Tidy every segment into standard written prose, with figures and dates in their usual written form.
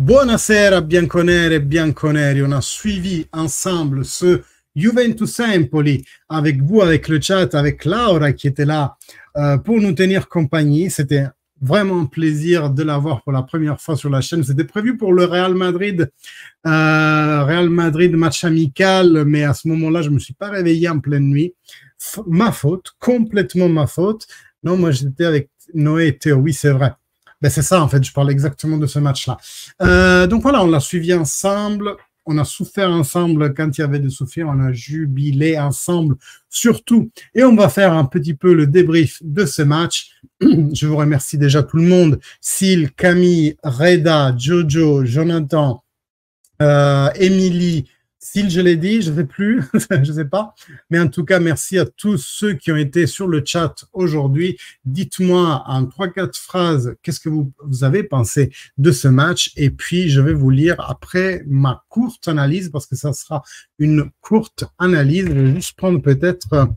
Buonasera bianconere e bianconeri, on a suivi ensemble ce Juventus Empoli avec vous, avec le chat, avec Laura qui était là pour nous tenir compagnie. C'était vraiment un plaisir de la voir pour la première fois sur la chaîne. C'était prévu pour le Real Madrid match amical, mais à ce moment-là, je ne me suis pas réveillé en pleine nuit. Ma faute, complètement ma faute. Non, moi j'étais avec Noé et Théo, oui c'est vrai. Ben, c'est ça, en fait, je parle exactement de ce match-là. Donc voilà, on l'a suivi ensemble, on a souffert ensemble quand il y avait de souffrir, on a jubilé ensemble surtout. Et on va faire un petit peu le débrief de ce match. Je vous remercie déjà tout le monde. Syl, Camille, Reda, Jojo, Jonathan, Émilie, Syl, je l'ai dit, je ne sais plus, je ne sais pas. Mais en tout cas, merci à tous ceux qui ont été sur le chat aujourd'hui. Dites-moi en 3-4 phrases, qu'est-ce que vous avez pensé de ce match? Et puis, je vais vous lire après ma courte analyse, parce que ça sera une courte analyse. Je vais juste prendre peut-être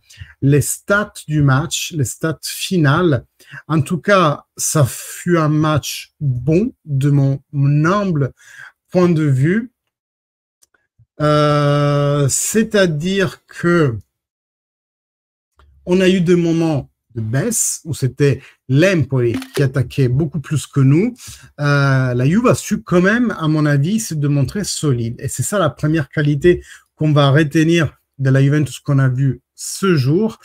les stats du match, les stats finales. En tout cas, ça fut un match bon de mon humble point de vue. C'est-à-dire que on a eu des moments de baisse où c'était l'Empoli qui attaquait beaucoup plus que nous. La Juve a su quand même, à mon avis, se démontrer solide. Et c'est ça la première qualité qu'on va retenir de la Juventus qu'on a vu ce jour,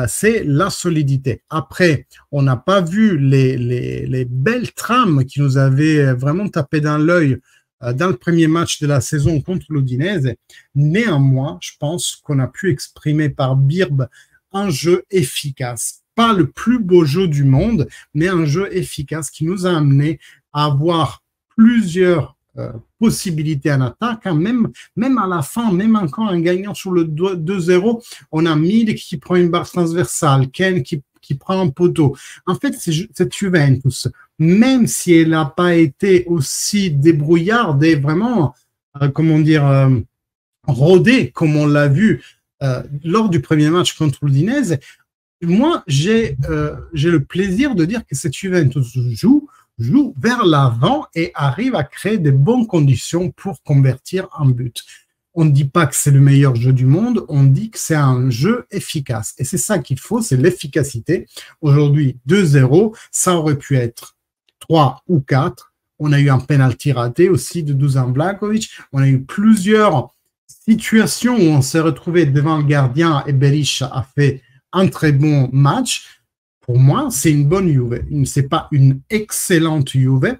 c'est la solidité. Après, on n'a pas vu les belles trames qui nous avaient vraiment tapé dans l'œil dans le premier match de la saison contre l'Udinese. Néanmoins, je pense qu'on a pu exprimer par Birb un jeu efficace. Pas le plus beau jeu du monde, mais un jeu efficace qui nous a amené à avoir plusieurs possibilités en attaque. Hein. Même à la fin, même encore en gagnant sur le 2-0, on a Milik qui prend une barre transversale, Ken qui prend un poteau. En fait, cette Juventus, même si elle n'a pas été aussi débrouillarde et vraiment, rodée, comme on l'a vu lors du premier match contre l'Udinese, moi, j'ai le plaisir de dire que cette Juventus joue vers l'avant et arrive à créer de bonnes conditions pour convertir en but. On ne dit pas que c'est le meilleur jeu du monde, on dit que c'est un jeu efficace. Et c'est ça qu'il faut, c'est l'efficacité. Aujourd'hui, 2-0, ça aurait pu être 3 ou 4. On a eu un penalty raté aussi de Dusan Vlahovic. On a eu plusieurs situations où on s'est retrouvé devant le gardien et Berisha a fait un très bon match. Pour moi, c'est une bonne Juve. Ce n'est pas une excellente Juve.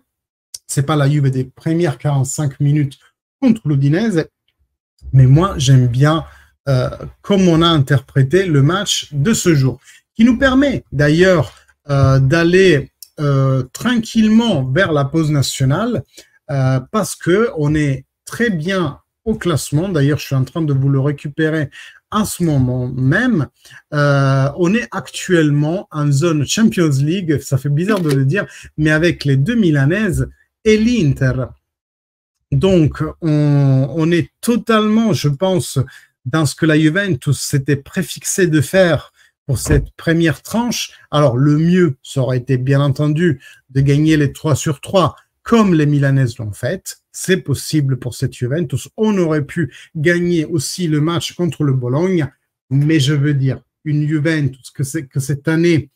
Ce n'est pas la Juve des premières 45 minutes contre l'Udinese. Mais moi, j'aime bien comme on a interprété le match de ce jour, qui nous permet d'ailleurs d'aller tranquillement vers la pause nationale parce qu'on est très bien au classement. D'ailleurs, je suis en train de vous le récupérer en ce moment même. On est actuellement en zone Champions League, ça fait bizarre de le dire, mais avec les deux Milanaises et l'Inter. Donc, on est totalement, je pense, dans ce que la Juventus s'était préfixé de faire pour cette première tranche. Alors, le mieux, ça aurait été, bien entendu, de gagner les 3/3, comme les Milanaises l'ont fait. C'est possible pour cette Juventus. On aurait pu gagner aussi le match contre le Bologne, mais je veux dire, une Juventus que cette année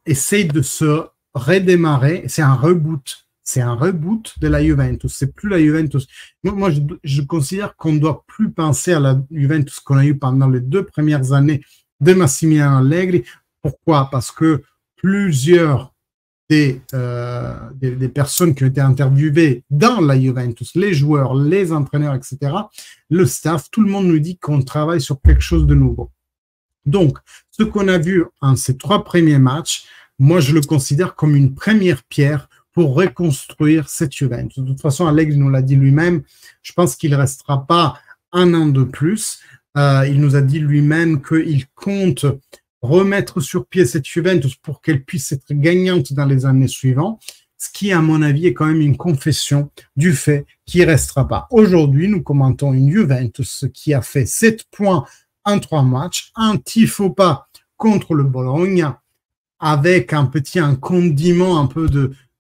essaye de se redémarrer, c'est un reboot. C'est un reboot de la Juventus. C'est plus la Juventus. Moi, je considère qu'on ne doit plus penser à la Juventus qu'on a eue pendant les 2 premières années de Massimiliano Allegri. Pourquoi? Parce que plusieurs des personnes qui ont été interviewées dans la Juventus, les joueurs, les entraîneurs, etc., le staff, tout le monde nous dit qu'on travaille sur quelque chose de nouveau. Donc, ce qu'on a vu en ces 3 premiers matchs, moi, je le considère comme une première pierre pour reconstruire cette Juventus. De toute façon, Allegri nous l'a dit lui-même, je pense qu'il ne restera pas un an de plus. Il nous a dit lui-même qu'il compte remettre sur pied cette Juventus pour qu'elle puisse être gagnante dans les années suivantes, ce qui, à mon avis, est quand même une confession du fait qu'il ne restera pas. Aujourd'hui, nous commentons une Juventus qui a fait 7 points en 3 matchs, un petit faux pas contre le Bologne, avec un condiment un peu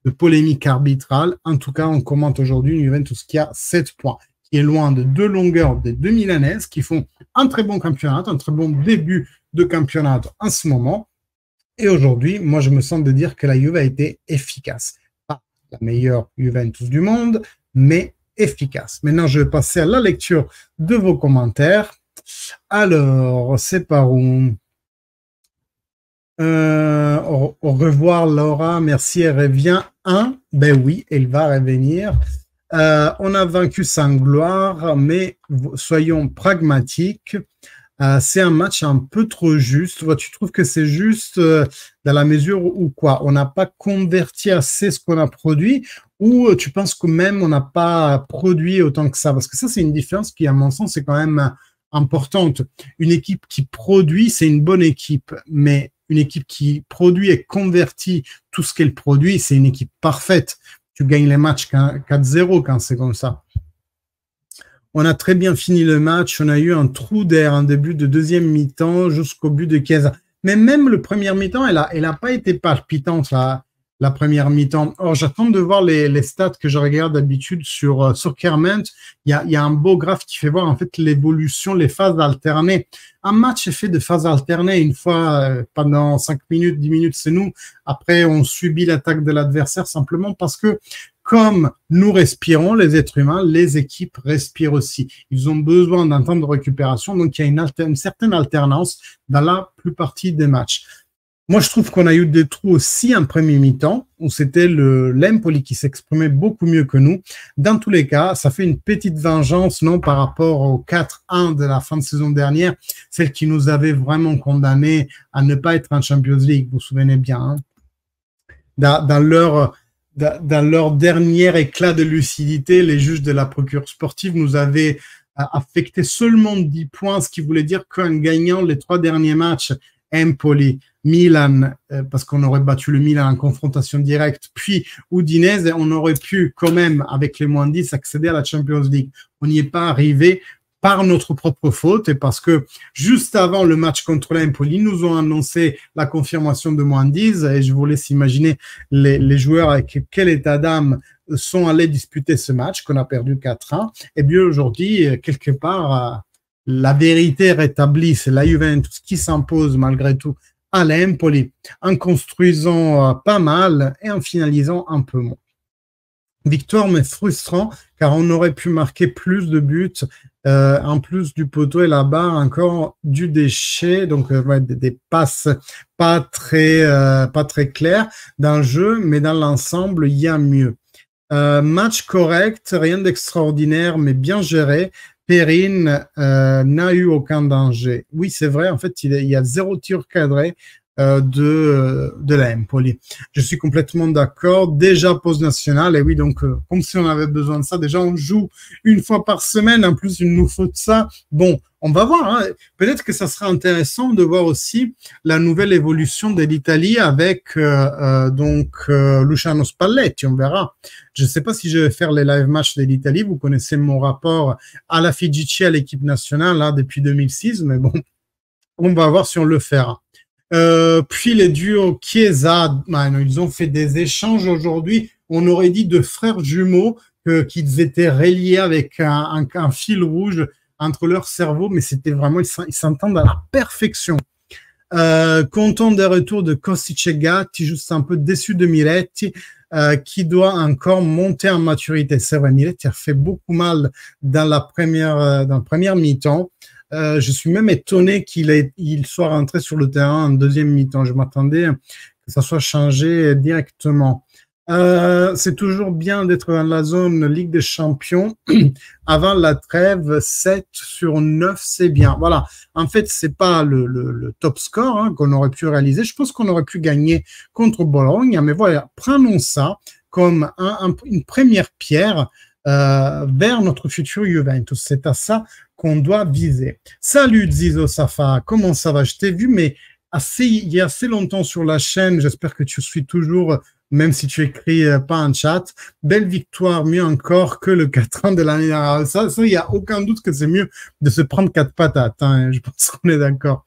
de polémique arbitrale. En tout cas, on commente aujourd'hui une Juventus qui a 7 points, qui est loin de deux longueurs des deux Milanaises, qui font un très bon championnat, un très bon début de championnat en ce moment. Et aujourd'hui, moi, je me sens de dire que la Juve a été efficace. Pas la meilleure Juventus du monde, mais efficace. Maintenant, je vais passer à la lecture de vos commentaires. Alors, c'est par où? Au revoir, Laura. Merci, elle revient. Ben oui, elle va revenir. On a vaincu sans gloire, mais soyons pragmatiques. C'est un match un peu trop juste. Tu trouves que c'est juste dans la mesure où quoi? On n'a pas converti assez ce qu'on a produit, ou tu penses que même on n'a pas produit autant que ça? Parce que ça, c'est une différence qui, à mon sens, est quand même importante. Une équipe qui produit, c'est une bonne équipe, mais une équipe qui produit et convertit tout ce qu'elle produit, c'est une équipe parfaite. Tu gagnes les matchs 4-0 quand c'est comme ça. On a très bien fini le match. On a eu un trou d'air en début de deuxième mi-temps jusqu'au but de Chiesa. Mais même le premier mi-temps, elle a pas été palpitante, la première mi-temps. Or, j'attends de voir les stats que je regarde d'habitude sur Soccerment. Il y a un beau graphe qui fait voir en fait l'évolution, les phases alternées. Un match est fait de phases alternées. Une fois, pendant 5 minutes, 10 minutes, c'est nous. Après, on subit l'attaque de l'adversaire simplement parce que comme nous respirons, les êtres humains, les équipes respirent aussi. Ils ont besoin d'un temps de récupération, donc il y a une certaine alternance dans la plupart des matchs. Moi, je trouve qu'on a eu des trous aussi en premier mi-temps, où c'était l'Empoli qui s'exprimait beaucoup mieux que nous. Dans tous les cas, ça fait une petite vengeance, non, par rapport au 4-1 de la fin de saison dernière, celle qui nous avait vraiment condamnés à ne pas être en Champions League, vous vous souvenez bien. Hein. Dans leur dernier éclat de lucidité, les juges de la procure sportive nous avaient affecté seulement 10 points, ce qui voulait dire qu'en gagnant les 3 derniers matchs, Empoli, Milan, parce qu'on aurait battu le Milan en confrontation directe, puis Udinese, on aurait pu quand même, avec les moins 10, accéder à la Champions League. On n'y est pas arrivé par notre propre faute et parce que juste avant le match contre l'Empoli, ils nous ont annoncé la confirmation de moins 10 et je vous laisse imaginer les joueurs avec quel état d'âme sont allés disputer ce match qu'on a perdu 4-1. Et bien aujourd'hui, quelque part, la vérité est rétablie, c'est la Juventus qui s'impose malgré tout à l'Empoli en construisant pas mal et en finalisant un peu moins. Victoire, mais frustrant, car on aurait pu marquer plus de buts, en plus du poteau et la barre, encore du déchet, donc des passes pas très claires dans le jeu, mais dans l'ensemble, il y a mieux. Match correct, rien d'extraordinaire, mais bien géré. Perrine n'a eu aucun danger. Oui, c'est vrai, en fait, il y a 0 tir cadré de la Empoli. Je suis complètement d'accord. Déjà pause nationale, et oui, donc comme si on avait besoin de ça. Déjà, on joue une fois par semaine. En plus, il nous faut de ça. Bon, on va voir. Hein. Peut-être que ça sera intéressant de voir aussi la nouvelle évolution de l'Italie avec Luciano Spalletti. On verra. Je ne sais pas si je vais faire les live matchs de l'Italie. Vous connaissez mon rapport à la FIGC, à l'équipe nationale, là, depuis 2006. Mais bon, on va voir si on le fera. Puis les duos Chiesa, ils ont fait des échanges aujourd'hui. On aurait dit de frères jumeaux qu'ils étaient reliés avec un fil rouge entre leurs cerveaux, mais c'était vraiment, ils s'entendent à la perfection. Content des retours de Kostic et Gatti, juste un peu déçu de Miretti, qui doit encore monter en maturité. C'est vrai, Miretti a fait beaucoup mal dans la première mi-temps. Je suis même étonné qu'il soit rentré sur le terrain en deuxième mi-temps. Je m'attendais que ça soit changé directement. C'est toujours bien d'être dans la zone Ligue des Champions. Avant la trêve, 7 sur 9, c'est bien. Voilà. En fait, c'est pas le top score qu'on aurait pu réaliser. Je pense qu'on aurait pu gagner contre Bologna. Mais voilà, prenons ça comme une première pierre vers notre futur Juventus. C'est à ça qu'on doit viser. Salut Zizo Safa, comment ça va? Je t'ai vu, mais il y a assez longtemps sur la chaîne. J'espère que tu suis toujours, même si tu écris pas en chat. Belle victoire, mieux encore que le 4 ans de l'année dernière. Ça, il n'y a aucun doute que c'est mieux de se prendre 4 patates. Hein, je pense qu'on est d'accord.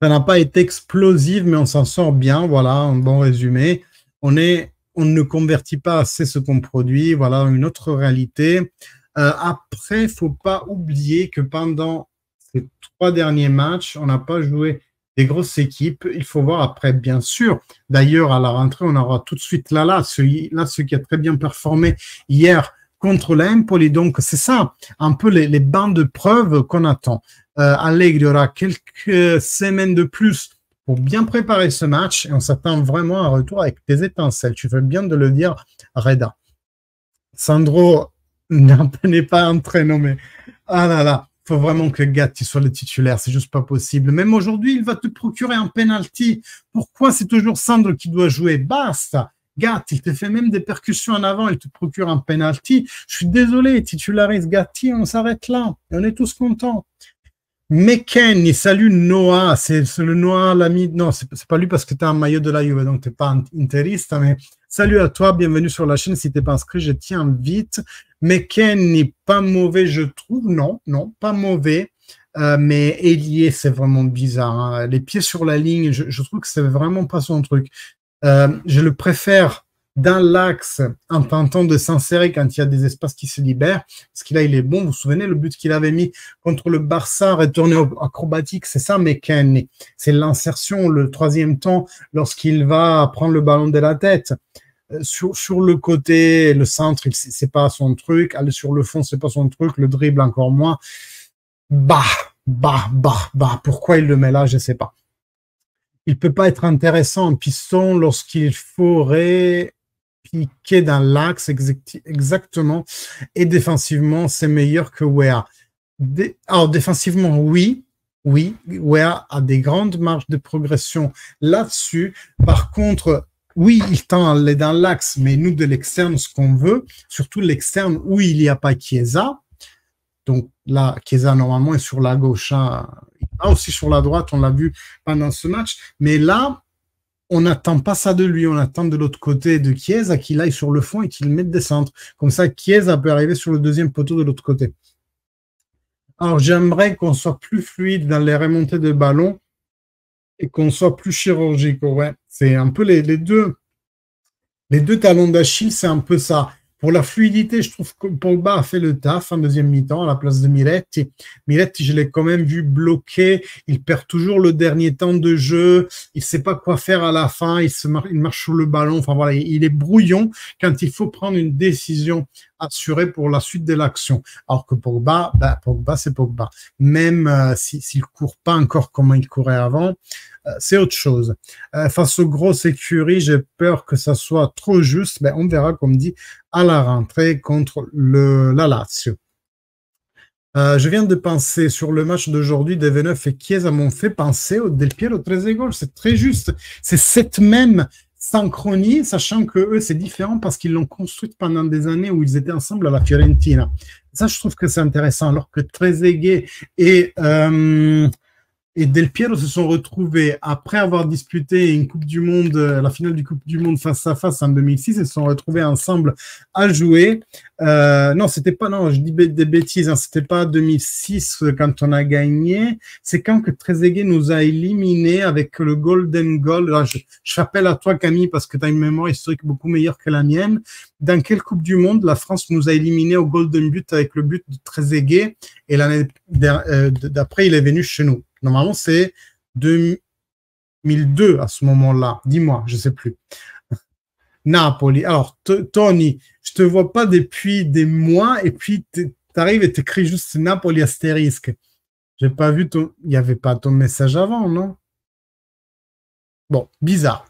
Ça n'a pas été explosif, mais on s'en sort bien. Voilà, un bon résumé. On est on ne convertit pas assez ce qu'on produit. Voilà une autre réalité. Après, il ne faut pas oublier que pendant ces 3 derniers matchs, on n'a pas joué des grosses équipes. Il faut voir après, bien sûr. D'ailleurs, à la rentrée, on aura tout de suite ce qui a très bien performé hier contre l'Empoli. Donc, c'est ça, un peu les bancs de preuves qu'on attend. Allegri aura quelques semaines de plus pour bien préparer ce match et on s'attend vraiment à un retour avec des étincelles. Tu fais bien de le dire, Reda. Sandro n'est pas entraîné, mais ah là là, il faut vraiment que Gatti soit le titulaire, c'est juste pas possible. Même aujourd'hui, il va te procurer un penalty. Pourquoi c'est toujours Sandro qui doit jouer? Basta. Gatti, il te fait même des percussions en avant, il te procure un penalty. Je suis désolé, titularise Gatti, on s'arrête là. Et on est tous contents. McKennie, salut Noah, c'est le Noah, l'ami. Non, c'est pas lui parce que tu as un maillot de la Juve, donc tu n'es pas interiste, mais salut à toi, bienvenue sur la chaîne. Si tu n'es pas inscrit, je tiens vite. McKennie, pas mauvais, je trouve. Non, pas mauvais. Mais Elie, c'est vraiment bizarre. Hein. Les pieds sur la ligne, je trouve que c'est vraiment pas son truc. Je le préfère dans l'axe en tentant de s'insérer quand il y a des espaces qui se libèrent, parce qu'il il est bon. Vous vous souvenez le but qu'il avait mis contre le Barça, retourné acrobatique, c'est ça, McKennie. C'est l'insertion, le 3e temps, lorsqu'il va prendre le ballon de la tête. Sur le côté, le centre, c'est pas son truc. Aller sur le fond, c'est pas son truc. Le dribble, encore moins. Pourquoi il le met là, je sais pas. Il peut pas être intéressant en piston lorsqu'il faudrait piquer dans l'axe exactement. Et défensivement, c'est meilleur que Wea. Alors, défensivement, oui, Wea a des grandes marges de progression là-dessus. Par contre, oui, il tend à aller dans l'axe, mais nous, de l'externe, ce qu'on veut, surtout l'externe où il n'y a pas Chiesa. Donc là, Chiesa, normalement, est sur la gauche. Hein. Il est aussi sur la droite, on l'a vu pendant ce match. Mais là, on n'attend pas ça de lui. On attend de l'autre côté de Chiesa qu'il aille sur le fond et qu'il mette des centres. Comme ça, Chiesa peut arriver sur le 2e poteau de l'autre côté. Alors, j'aimerais qu'on soit plus fluide dans les remontées de ballon et qu'on soit plus chirurgique. Ouais, c'est un peu les deux talons d'Achille, c'est un peu ça. Pour la fluidité, je trouve que Pogba a fait le taf en 2e mi-temps à la place de Miretti. Miretti, je l'ai quand même vu bloqué. Il perd toujours le dernier temps de jeu. Il ne sait pas quoi faire à la fin. Il marche sur le ballon. Enfin voilà, il est brouillon quand il faut prendre une décision assurée pour la suite de l'action. Alors que Pogba, c'est Pogba. Même s'il ne court pas encore comme il courait avant, c'est autre chose. Face aux grosses écuries, j'ai peur que ça soit trop juste. On verra, comme dit, à la rentrée contre la Lazio. Je viens de penser sur le match d'aujourd'hui, Deveneuve et Chiesa m'ont fait penser au Del Piero Trezeguet. C'est très juste. C'est cette même synchronie, sachant que eux, c'est différent parce qu'ils l'ont construite pendant des années où ils étaient ensemble à la Fiorentina. Ça, je trouve que c'est intéressant. Alors que Trezeguet et Del Piero se sont retrouvés, après avoir disputé une Coupe du Monde, la finale du Coupe du Monde face à face en 2006, ils se sont retrouvés ensemble à jouer. Non, c'était pas, non, je dis des bêtises, hein, c'était pas 2006 quand on a gagné, c'est quand que Trezeguet nous a éliminés avec le Golden Goal. Là, je fais appel à toi, Camille, parce que tu as une mémoire historique beaucoup meilleure que la mienne. Dans quelle Coupe du Monde la France nous a éliminés au Golden But avec le but de Trezeguet, et l'année d'après, il est venu chez nous. Normalement, c'est 2002 à ce moment-là. Dis-moi, je ne sais plus. Napoli. Alors, Tony, je ne te vois pas depuis des mois et puis tu arrives et tu écris juste Napoli astérisque. Je n'ai pas vu il n'y avait pas ton message avant, non? Bon, bizarre.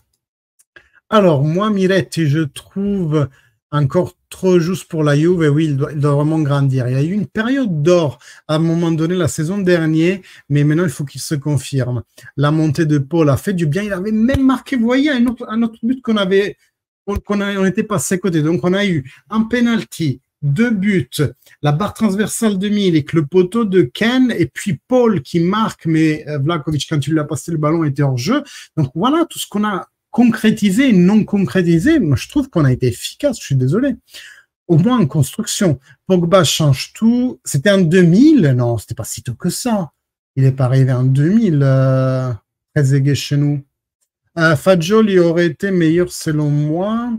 Alors, moi, Miretti, je trouve encore trop juste pour la Juve, et oui, il doit vraiment grandir. Il y a eu une période d'or à un moment donné la saison dernière, mais maintenant il faut qu'il se confirme. La montée de Paul a fait du bien. Il avait même marqué, vous voyez, un autre but on était passé à côté. Donc on a eu un penalty, 2 buts, la barre transversale de Milik, le poteau de Ken, et puis Paul qui marque, mais Vlahovic, quand il lui a passé le ballon, était hors jeu. Donc voilà tout ce qu'on a concrétisé et non concrétisé. Moi, je trouve qu'on a été efficace, je suis désolé. Au moins en construction. Pogba change tout. C'était en 2000? Non, c'était pas si tôt que ça. Il n'est pas arrivé en 2000, Trezeguet chez nous. Fagioli aurait été meilleur selon moi.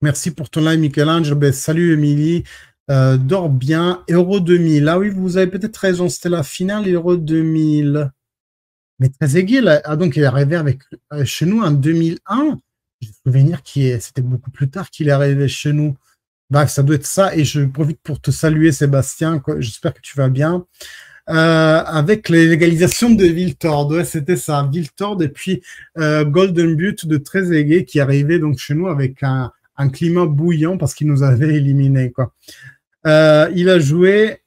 Merci pour ton live, Michel-Ange. Ben, salut, Émilie. Dors bien. Euro 2000. Ah oui, vous avez peut-être raison. C'était la finale Euro 2000. Mais Trezeguet, là, donc, il est arrivé avec, chez nous en 2001. J'ai souvenir c'était beaucoup plus tard qu'il est arrivé chez nous. Bah, ça doit être ça. Et je profite pour te saluer, Sébastien. J'espère que tu vas bien. Avec les légalisations de Viltord. Ouais, c'était ça, Viltord et puis Golden But de Trezeguet qui arrivait donc chez nous avec un climat bouillant parce qu'il nous avait éliminés, quoi. Il a joué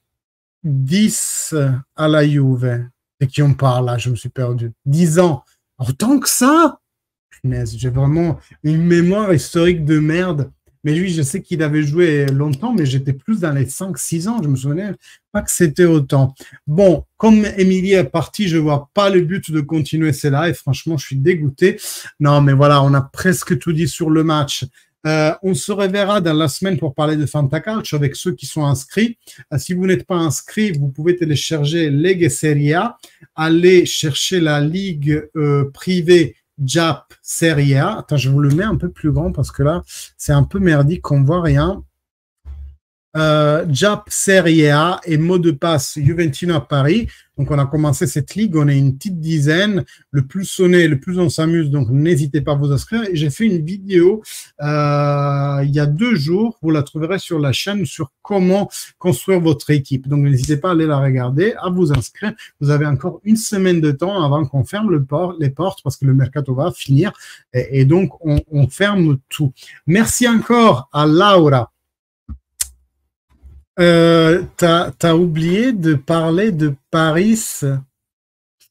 10 à la Juve. Et qui on parle là, je me suis perdu. 10 ans. Autant que ça? Punaise, j'ai vraiment une mémoire historique de merde. Mais lui, je sais qu'il avait joué longtemps, mais j'étais plus dans les 5-6 ans. Je me souvenais pas que c'était autant. Bon, comme Émilie est partie, je vois pas le but de continuer celle-là. Et franchement, je suis dégoûté. Non, mais voilà, on a presque tout dit sur le match. On se reverra dans la semaine pour parler de Fantacalcio avec ceux qui sont inscrits. Si vous n'êtes pas inscrit, vous pouvez télécharger Lega Serie A. Allez chercher la ligue privée JAP Serie A. Attends, je vous le mets un peu plus grand parce que là, c'est un peu merdique, on voit rien. JAP Serie A et mot de passe Juventino à Paris. Donc, on a commencé cette ligue, on est une petite dizaine. Le plus sonné, le plus on s'amuse, donc n'hésitez pas à vous inscrire. Et j'ai fait une vidéo il y a 2 jours, vous la trouverez sur la chaîne, sur comment construire votre équipe. Donc, n'hésitez pas à aller la regarder, à vous inscrire. Vous avez encore une semaine de temps avant qu'on ferme les portes parce que le mercato va finir. Et donc, on ferme tout. Merci encore à Laura. T'as oublié de parler de Paris, je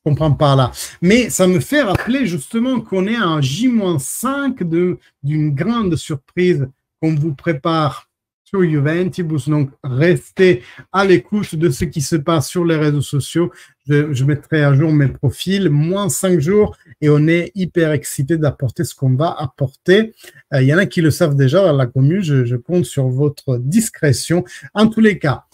comprends pas là. Mais ça me fait rappeler justement qu'on est à J-5 d'une grande surprise qu'on vous prépare sur Juventus. Donc, restez à l'écoute de ce qui se passe sur les réseaux sociaux. Je mettrai à jour mes profils, moins 5 jours, et on est hyper excité d'apporter ce qu'on va apporter. Il y en a qui le savent déjà dans la commune, je compte sur votre discrétion. En tous les cas,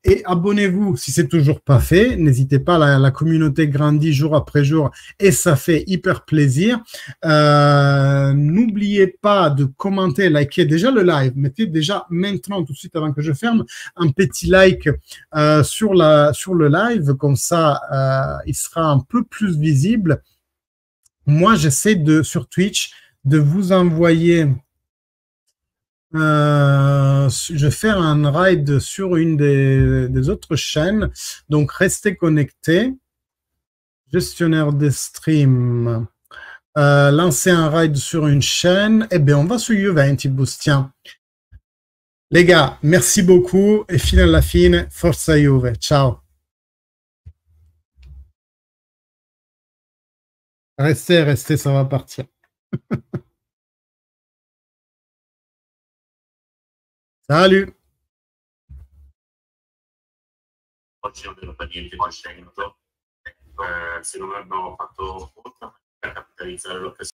et abonnez-vous si c'est toujours pas fait. N'hésitez pas, la communauté grandit jour après jour et ça fait hyper plaisir. N'oubliez pas de commenter, liker déjà le live. Mettez déjà maintenant, tout de suite avant que je ferme, un petit like sur le live. Comme ça, il sera un peu plus visible. Moi, j'essaie sur Twitch de vous envoyer... je vais faire un ride sur une des autres chaînes. Donc, restez connectés. Gestionnaire des streams. Lancer un ride sur une chaîne. Eh bien, on va sur Juventus. Tiens. Les gars, merci beaucoup. Et fine alla fine, forza Juve. Ciao. Restez, ça va partir. Salut. Oggi non vedo per niente con 100, se non abbiamo fatto capitalizzare l'occasione.